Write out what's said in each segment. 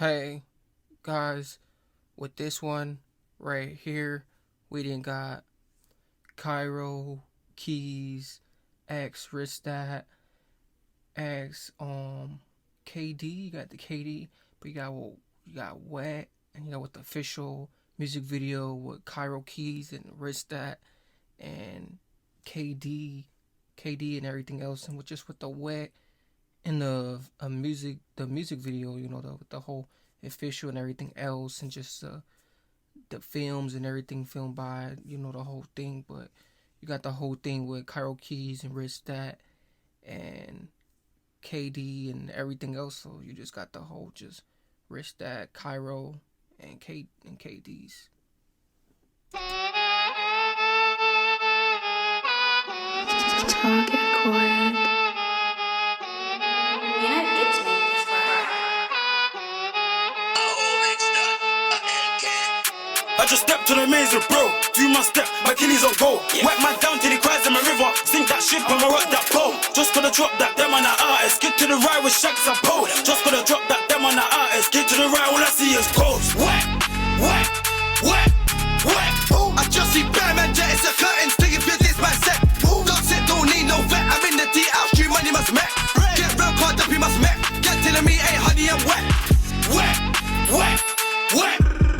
Hey, guys, with this one right here, we done got Kairo, Keyz, X, RiskDat, X, KD, you got the KD, but you got Wet, and you got with the official music video with Kairo, Keyz, and RiskDat, and KD and everything else, and with the Wet in the music video, with the whole official and everything else, and just the films and everything filmed by, the whole thing. But you got the whole thing with Kairo, Keyz, and RiskDat, and KD and everything else. So you just got the whole just RiskDat, Kairo, and KD's. Target acquired. I just stepped to the maze with bro. Do my step, my Achilles on goal. Wet man down till he cries in my river. Sink that ship and I rock that pole. Just gonna drop that them on the artist. Get to the right with shacks and pole. Just gonna drop that them on the artist. Get to the right, all I see is ghosts. Wet. I just see Batman jet, it's a curtain. Sticking for this man set. Don't sit, don't need no vet. I'm in the DL street, money must met. Get real card up, he must met. Get telling me, hey honey, I'm wet.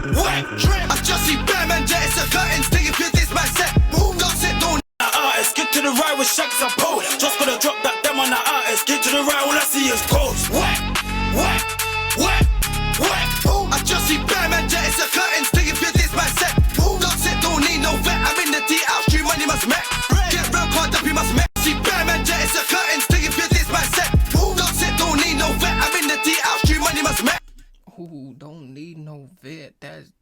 I just see Batman jet, it's a curtain. Sticking for this man set. Don't sit, don't need no artist. Get to the right with shacks and pole. Just gonna drop that them on the artist. Get to the right, all I see is ghosts. I just see Batman jet, it's a curtain. Sticking for this man set. Don't sit, don't need no vet. I'm in the DL street, money must met. Get real card up, he must met. See Batman jet, it's a curtain. Sticking for this man set. Don't sit, don't need no vet. I'm in the DL street, money must met. Ooh, don't need no vet. That's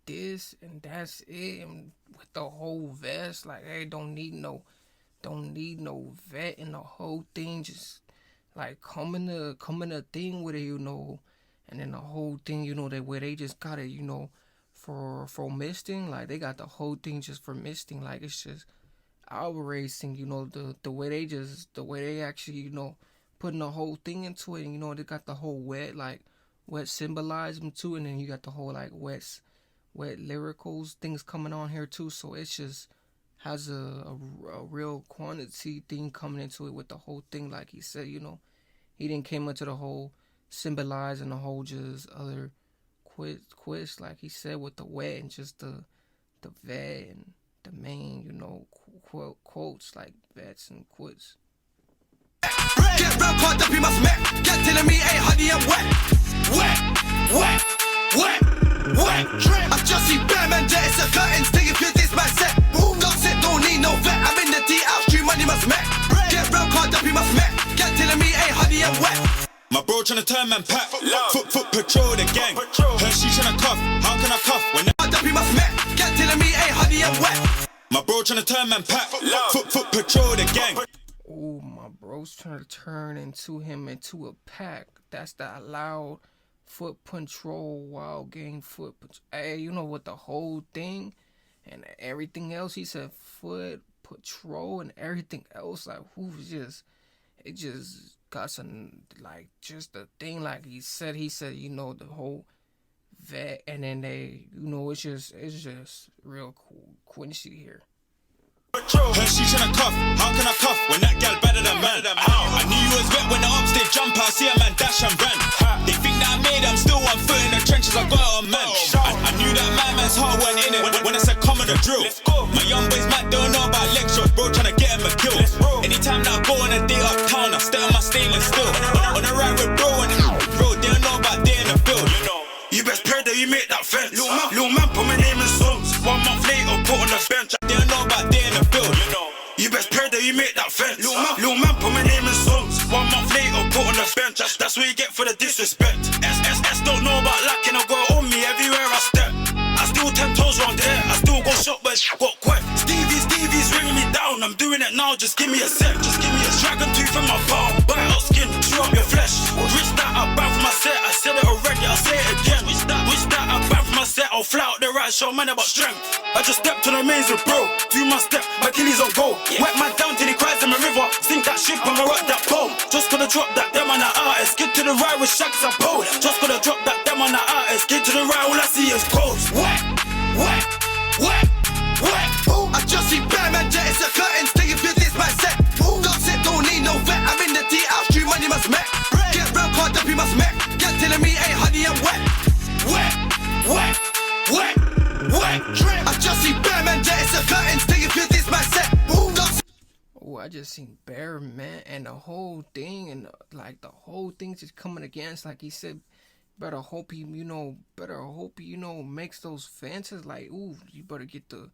this and that's it. And with the whole vest, like, hey, don't need no vet in the whole thing. Just like come in the thing with it, and then the whole thing, that where they just got it, for misting. Like they got the whole thing just for misting. Like it's just outracing, the way they actually, putting the whole thing into it. And they got the whole wet symbolize them too, and then you got the whole like wet lyricals things coming on here too. So it's just has a real quantity thing coming into it with the whole thing. Like he said, he didn't came into the whole symbolize and the whole just other quiz like he said with the wet and just the vet and the main, quotes like vets and quits. Get real card up, he must met. Get telling me, hey honey, I'm wet. I just see Batman jet, it's a curtain. Sticking for this man set. Don't sit, don't need no vet. I'm in the DL street, money must met. Get real card up, he must met. Get telling me, hey honey, I'm wet. My bro tryna turn man pack. Foot patrol the gang. Her she tryna cuff. How can I cuff when up, he must met. Get telling me, hey honey, I'm wet. My bro tryna turn man pack. Foot patrol the gang. Oh, my bro's trying to turn into a pack. That's that loud foot patrol, wild game foot patrol. Hey, with the whole thing and everything else. He said foot patrol and everything else. Like, it just got some, like, just the thing. Like he said, the whole vet. And then they, it's just real cool. Quincy here. Her she tryna cuff, how can I cuff when that gal better than man? I knew you was wet when the ups they jump out, see a man dash and ran. They think that I made them, still 1 foot in the trenches, I got it on man. I knew that man's heart went in it when I said come on the drill. My young boys mad don't know about leg shots, bro, tryna get him a kill. Anytime that I go on a day uptown, I stay on my stainless still. On the ride with bro and bro, they don't know about day in the field. You best pray that you make that fence. Little man put my name in songs. 1 month later, put on the bench. They don't know about day in the field. You best pray that you make that fence. Little man put my name in songs. 1 month later, put on the bench. That's what you get for the disrespect. S don't know about lacking. I got on me everywhere I step. I still 10 toes round there. I still go shop, but got quiet. Stevie's ringing me down. I'm doing it now. Just give me a sec. Dragon tooth in my palm. Bite out skin, chew up your flesh. RiskDat, I bang for my set. I said it already. I'll say it again. RiskDat, I bang for my on set, I'll fly out the right, show man about strength. I just stepped on the mains with bro, do my step, my Achilles on go. Wet man down till he cries in the river, sink that ship, I'ma rock that boat. Just gonna drop that, them on the artist, get to the right with shacks and pole. Just gonna drop that, them on the artist, get to the right, all I see is ghosts. Wet, wet, wet, wet. I just see Batman jet, it's a curtain, sticking through this man set. Don't sit, don't need no vet, I'm in the D-house, street money must met. Get round, card up, you must met. Get telling me, hey honey, I'm wet. Wet, wet, wet, wet. I just see Batman jet, it's a curtain, sticking through this man set. Oh, I just seen Bear Man and the whole thing, and like the whole thing just coming against, like he said, better hope he makes those fences. Like, ooh, you better get the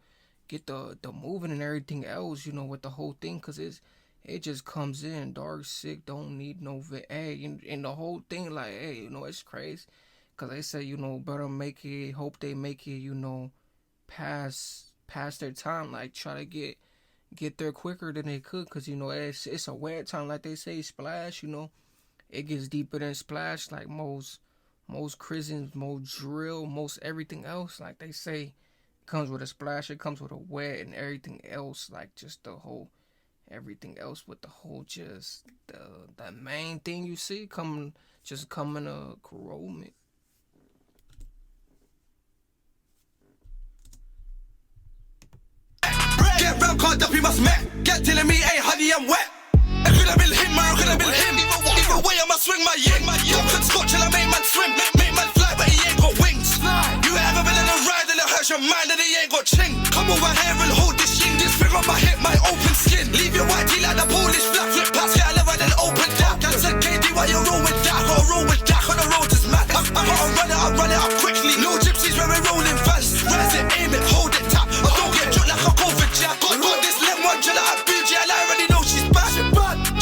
moving and everything else, with the whole thing, cause it just comes in dark, sick, don't need no hey, and the whole thing, like, hey, it's crazy, cause they say, better make it, hope they make it, past their time, like try to get there quicker than they could, cause it's a wet time, like they say, splash, it gets deeper than splash, like most prisons, most drill, most everything else, like they say, it comes with a splash, it comes with a wet, and everything else, like just the whole everything else with the whole, just the main thing you see coming corrosion. Get round, card up, you must met. Get telling me, hey honey, I'm wet. It could have been him, man, it could have been him. Either way, I'ma swing my yin. Talk and scotch till I make man swim. Make man fly, but he ain't got wings. You ever been in a ride and it hurts your mind and he ain't got ching? Come over here and hold this yin. This thing on my hip, my open skin. Leave your white tea like the Polish flat. Flip past, get a level and open that. I said, KD, why you roll with that? Gotta roll with that on the road is mad. I gotta run it up quickly. No gypsies when we're rolling fast. Rise it, aim it, hold it, tap. I don't get drunk like a COVID jack. Got this lemon gel out of BG, and I already know she's bad.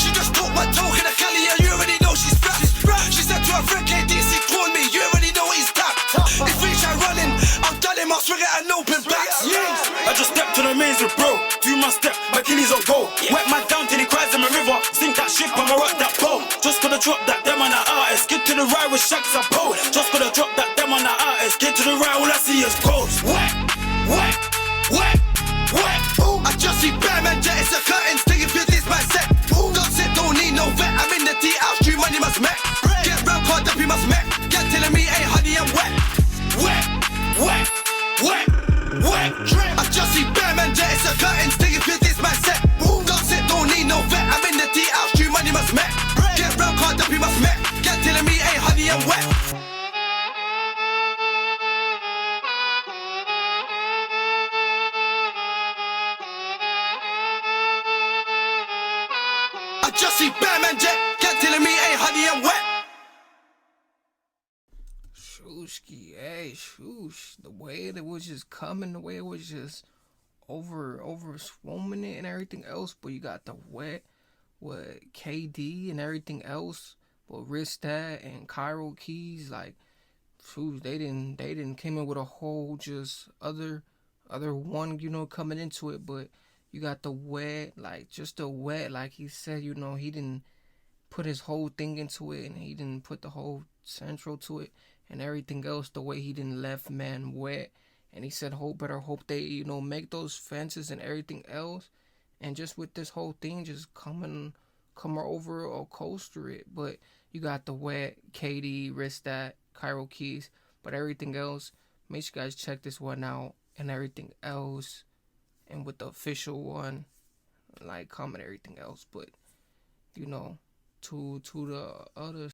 She just took my token of Cali, and you already know she's fat. She said to her friend KDC, call me, you already know he's tapped. If we try running, I'll done him, I'll swing it and open backs. I just stepped to the mains with bro, do my step, my Achilles on go. Wet man down till he cries in the river, sink that ship, I'ma rock that boat. Just gonna drop that, them on the artist, get to the right with shacks and pole. Just gonna drop that, them on the artist, get to the right, all I see is ghosts. Wet, wet, wet, wet. I just see Batman jet, it's a curtain, sticking through this man set. Don't sit, don't need no vet, I'm in the D-house, street money must met. Get round, card up, you must met. Get telling me, hey honey, I'm wet. Wet, wet, wet, wet. I just see Batman jet, it's a curtain, sticking through this man set. Don't sit, don't need no vet, I'm in the D-house, street money must met. Get round, card up, you must met. Get telling me, hey honey, I'm wet. I just see Batman jet, get telling me, hey honey, I'm wet. Shooski, hey, shoosh. The way it was just coming, the way it was just over swarming it and everything else. But you got the wet with KD and everything else. But RiskDat and Kairo Keyz, like, shoosh, they didn't came in with a whole just other one, coming into it. But you got the wet, like just the wet, like he said, he didn't put his whole thing into it, and he didn't put the whole central to it and everything else, the way he didn't left man wet. And he said, better hope they, make those fences and everything else. And just with this whole thing, just come over or coaster it. But you got the wet, KD, RiskDat, Kairo Keyz, but everything else, make sure you guys check this one out and everything else. And with the official one, like, comment everything else. But, to the other